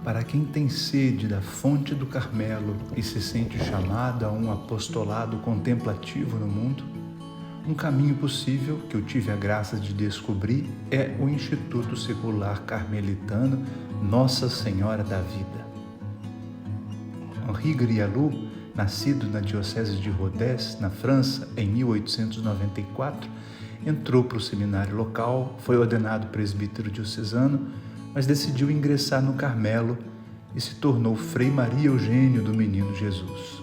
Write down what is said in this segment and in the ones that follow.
Para quem tem sede da fonte do Carmelo e se sente chamado a um apostolado contemplativo no mundo, um caminho possível que eu tive a graça de descobrir é o Instituto Secular Carmelitano Nossa Senhora da Vida. Henri Grialou, nascido na diocese de Rodez, na França, em 1894, entrou para o seminário local, foi ordenado presbítero diocesano, mas decidiu ingressar no Carmelo e se tornou Frei Maria Eugênio do Menino Jesus.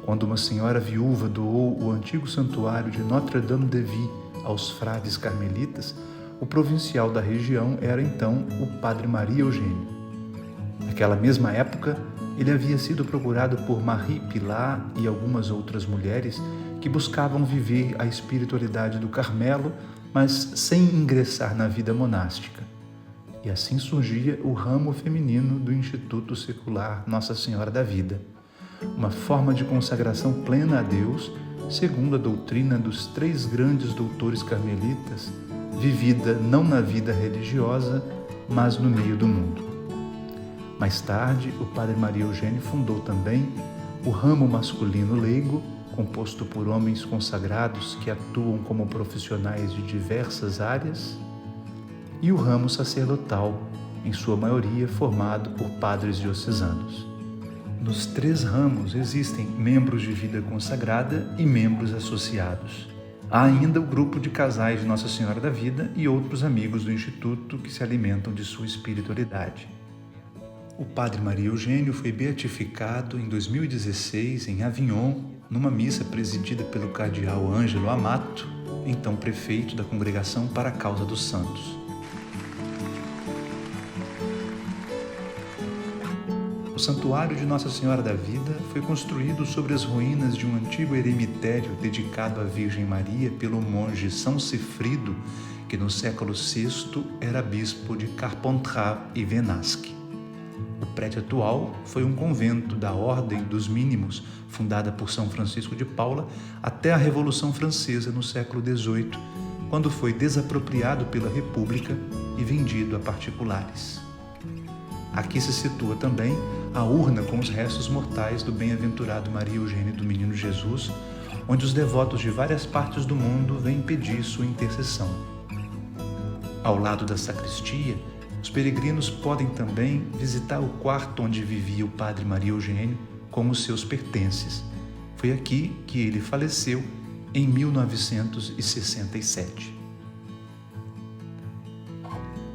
Quando uma senhora viúva doou o antigo santuário de Notre-Dame-de-Vie aos frades carmelitas, o provincial da região era então o Padre Maria Eugênio. Naquela mesma época, ele havia sido procurado por Marie Pilar e algumas outras mulheres que buscavam viver a espiritualidade do Carmelo, mas sem ingressar na vida monástica. E assim surgia o ramo feminino do Instituto Secular Nossa Senhora da Vida, uma forma de consagração plena a Deus, segundo a doutrina dos três grandes doutores carmelitas, vivida não na vida religiosa, mas no meio do mundo. Mais tarde, o Padre Maria Eugênio fundou também o ramo masculino leigo, composto por homens consagrados que atuam como profissionais de diversas áreas, e o ramo sacerdotal, em sua maioria formado por padres diocesanos. Nos três ramos existem membros de vida consagrada e membros associados. Há ainda o grupo de casais de Nossa Senhora da Vida e outros amigos do Instituto que se alimentam de sua espiritualidade. O Padre Maria Eugênio foi beatificado em 2016 em Avignon, numa missa presidida pelo cardeal Ângelo Amato, então prefeito da Congregação para a Causa dos Santos. O Santuário de Nossa Senhora da Vida foi construído sobre as ruínas de um antigo eremitério dedicado à Virgem Maria pelo monge São Cifrido, que no século VI era bispo de Carpentras e Venasque. O prédio atual foi um convento da Ordem dos Mínimos, fundada por São Francisco de Paula, até a Revolução Francesa no século XVIII, quando foi desapropriado pela República e vendido a particulares. Aqui se situa também a urna com os restos mortais do bem-aventurado Maria Eugênio do Menino Jesus, onde os devotos de várias partes do mundo vêm pedir sua intercessão. Ao lado da sacristia, os peregrinos podem também visitar o quarto onde vivia o Padre Maria Eugênio com os seus pertences. Foi aqui que ele faleceu em 1967.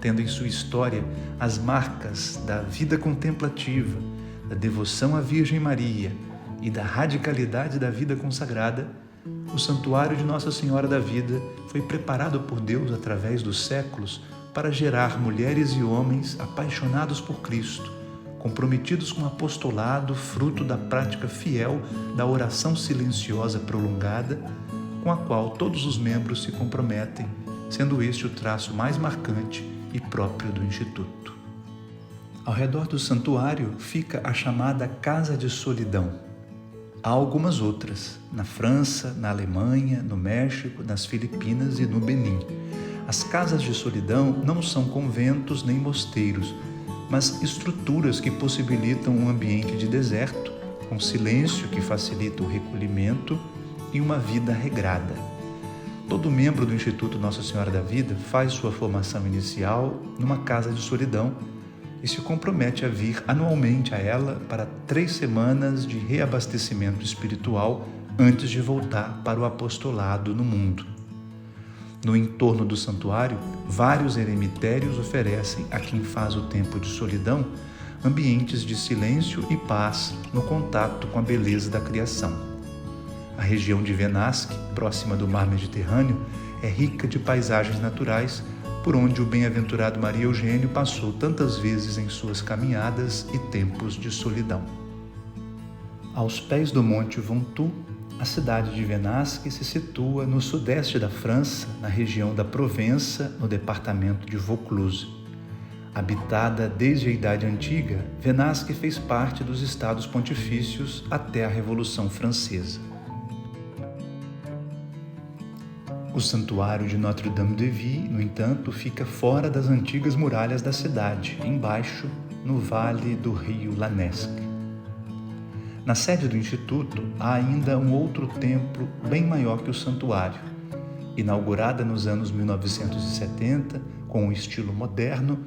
Tendo em sua história as marcas da vida contemplativa, da devoção à Virgem Maria e da radicalidade da vida consagrada, o Santuário de Nossa Senhora da Vida foi preparado por Deus através dos séculos para gerar mulheres e homens apaixonados por Cristo, comprometidos com o apostolado, fruto da prática fiel da oração silenciosa prolongada, com a qual todos os membros se comprometem, sendo este o traço mais marcante e próprio do Instituto. Ao redor do santuário fica a chamada Casa de Solidão. Há algumas outras, na França, na Alemanha, no México, nas Filipinas e no Benin. As casas de solidão não são conventos nem mosteiros, mas estruturas que possibilitam um ambiente de deserto, com silêncio que facilita o recolhimento e uma vida regrada. Todo membro do Instituto Nossa Senhora da Vida faz sua formação inicial numa casa de solidão e se compromete a vir anualmente a ela para 3 semanas de reabastecimento espiritual antes de voltar para o apostolado no mundo. No entorno do santuário, vários eremitérios oferecem a quem faz o tempo de solidão ambientes de silêncio e paz no contato com a beleza da criação. A região de Venasque, próxima do mar Mediterrâneo, é rica de paisagens naturais, por onde o bem-aventurado Maria Eugênio passou tantas vezes em suas caminhadas e tempos de solidão. Aos pés do Monte Ventoux, a cidade de Venasque se situa no sudeste da França, na região da Provença, no departamento de Vaucluse. Habitada desde a Idade Antiga, Venasque fez parte dos Estados Pontifícios até a Revolução Francesa. O Santuário de Notre-Dame-de-Vie, no entanto, fica fora das antigas muralhas da cidade, embaixo, no vale do rio Lanesc. Na sede do Instituto há ainda um outro templo bem maior que o santuário. Inaugurada nos anos 1970, com um estilo moderno,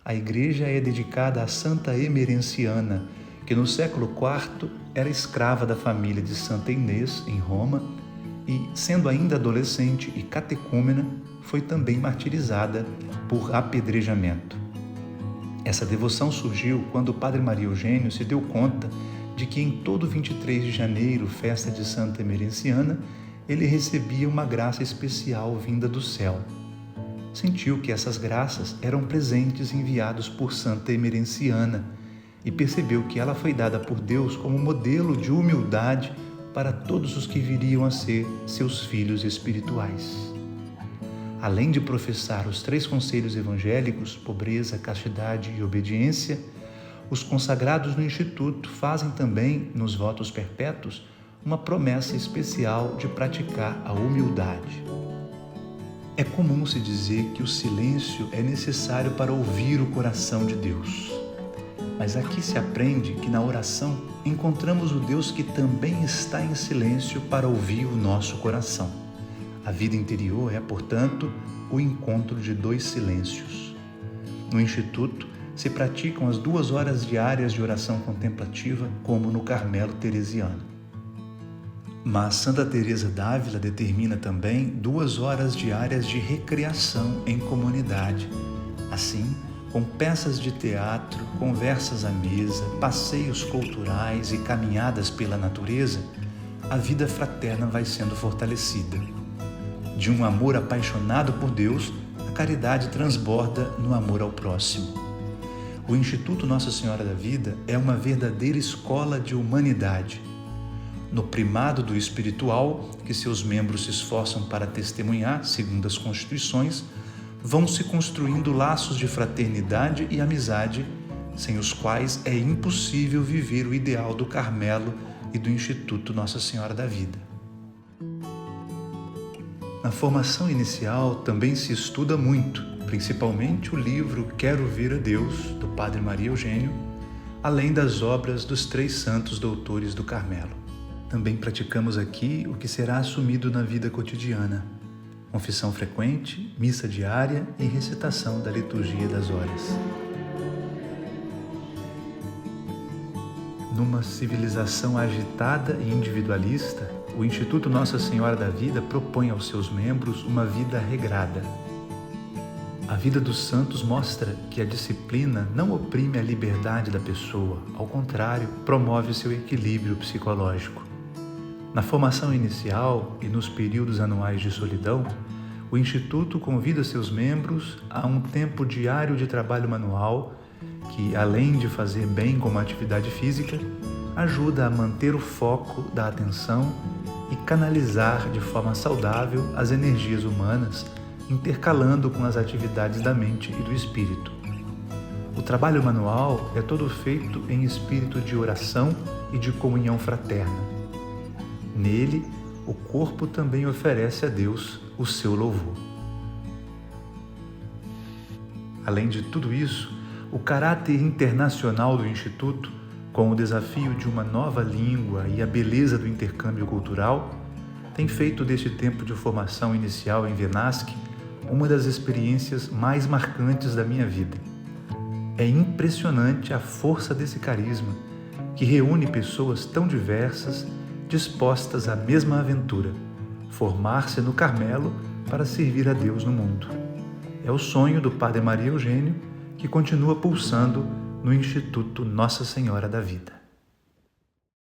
a igreja é dedicada a Santa Emerenciana, que no século IV era escrava da família de Santa Inês, em Roma, e, sendo ainda adolescente e catecúmena, foi também martirizada por apedrejamento. Essa devoção surgiu quando o Padre Maria Eugênio se deu conta de que em todo 23 de janeiro, festa de Santa Emerenciana, ele recebia uma graça especial vinda do céu. Sentiu que essas graças eram presentes enviados por Santa Emerenciana e percebeu que ela foi dada por Deus como modelo de humildade para todos os que viriam a ser seus filhos espirituais. Além de professar os 3 conselhos evangélicos, pobreza, castidade e obediência, os consagrados no Instituto fazem também, nos votos perpétuos, uma promessa especial de praticar a humildade. É comum se dizer que o silêncio é necessário para ouvir o coração de Deus. Mas aqui se aprende que na oração encontramos o Deus que também está em silêncio para ouvir o nosso coração. A vida interior é, portanto, o encontro de 2 silêncios. No Instituto se praticam as 2 horas diárias de oração contemplativa, como no Carmelo Teresiano. Mas Santa Teresa d'Ávila determina também 2 horas diárias de recreação em comunidade. Assim, com peças de teatro, conversas à mesa, passeios culturais e caminhadas pela natureza, a vida fraterna vai sendo fortalecida. De um amor apaixonado por Deus, a caridade transborda no amor ao próximo. O Instituto Nossa Senhora da Vida é uma verdadeira escola de humanidade. No primado do espiritual, que seus membros se esforçam para testemunhar, segundo as constituições, vão se construindo laços de fraternidade e amizade, sem os quais é impossível viver o ideal do Carmelo e do Instituto Nossa Senhora da Vida. Na formação inicial também se estuda muito, principalmente o livro Quero Ver a Deus, do Padre Maria Eugênio, além das obras dos 3 santos doutores do Carmelo. Também praticamos aqui o que será assumido na vida cotidiana: confissão frequente, missa diária e recitação da liturgia das horas. Numa civilização agitada e individualista, o Instituto Nossa Senhora da Vida propõe aos seus membros uma vida regrada. A vida dos santos mostra que a disciplina não oprime a liberdade da pessoa, ao contrário, promove seu equilíbrio psicológico. Na formação inicial e nos períodos anuais de solidão, o Instituto convida seus membros a um tempo diário de trabalho manual que, além de fazer bem como atividade física, ajuda a manter o foco da atenção e canalizar de forma saudável as energias humanas, intercalando com as atividades da mente e do espírito. O trabalho manual é todo feito em espírito de oração e de comunhão fraterna. Nele, o corpo também oferece a Deus o seu louvor. Além de tudo isso, o caráter internacional do Instituto, com o desafio de uma nova língua e a beleza do intercâmbio cultural, tem feito deste tempo de formação inicial em Venasque uma das experiências mais marcantes da minha vida. É impressionante a força desse carisma, que reúne pessoas tão diversas, dispostas à mesma aventura, formar-se no Carmelo para servir a Deus no mundo. É o sonho do Padre Maria Eugênio, que continua pulsando no Instituto Nossa Senhora da Vida.